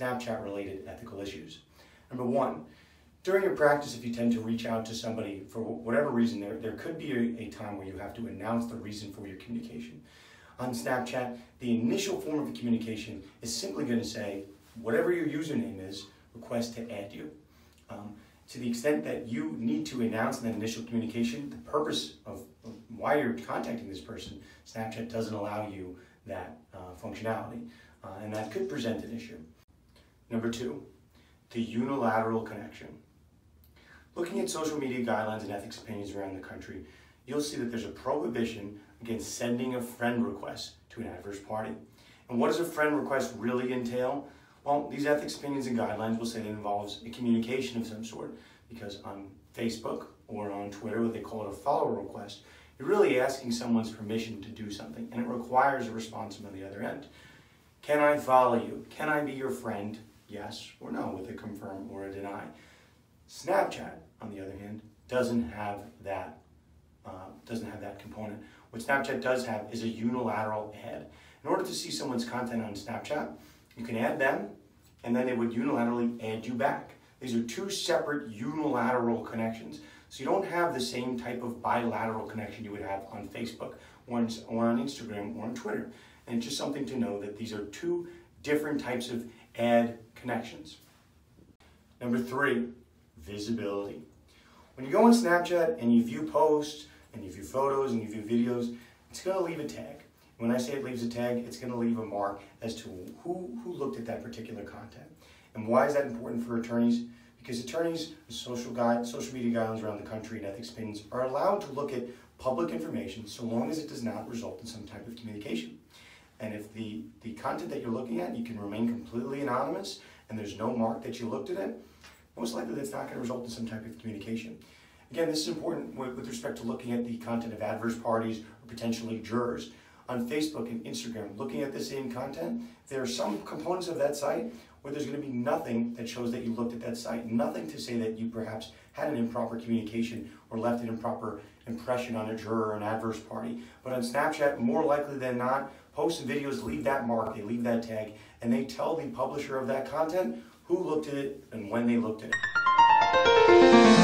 Snapchat-related ethical issues. Number one, during your practice, if you tend to reach out to somebody for whatever reason, there could be a time where you have to announce the reason for your communication. On Snapchat, the initial form of the communication is simply going to say, whatever your username is, request to add you. To the extent that you need to announce in that initial communication the purpose of why you're contacting this person, Snapchat doesn't allow you that functionality, and that could present an issue. Number two, the unilateral connection. Looking at social media guidelines and ethics opinions around the country, you'll see that there's a prohibition against sending a friend request to an adverse party. And what does a friend request really entail? Well, these ethics opinions and guidelines will say it involves a communication of some sort, because on Facebook or on Twitter, what they call it a follow request, you're really asking someone's permission to do something, and it requires a response from the other end. Can I follow you? Can I be your friend? Yes or no, with a confirm or a deny. Snapchat, on the other hand, doesn't have that component. What Snapchat does have is a unilateral add. In order to see someone's content on Snapchat, you can add them, and then they would unilaterally add you back. These are two separate unilateral connections. So you don't have the same type of bilateral connection you would have on Facebook or on Instagram or on Twitter. And it's just something to know that these are two different types of add connections. Number three, visibility. When you go on Snapchat and you view posts and you view photos and you view videos, it's going to leave a tag. When I say it leaves a tag, it's going to leave a mark as to who looked at that particular content. And why is that important for attorneys? Because attorneys, social media guidelines around the country and ethics opinions are allowed to look at public information so long as it does not result in some type of communication. And if the content that you're looking at, you can remain completely anonymous and there's no mark that you looked at it, most likely that's not going to result in some type of communication. Again, this is important with respect to looking at the content of adverse parties or potentially jurors. On Facebook and Instagram, looking at the same content, there are some components of that site where there's going to be nothing that shows that you looked at that site, nothing to say that you perhaps had an improper communication or left an improper impression on a juror or an adverse party. But on Snapchat, more likely than not, posts and videos leave that mark, they leave that tag, and they tell the publisher of that content who looked at it and when they looked at it.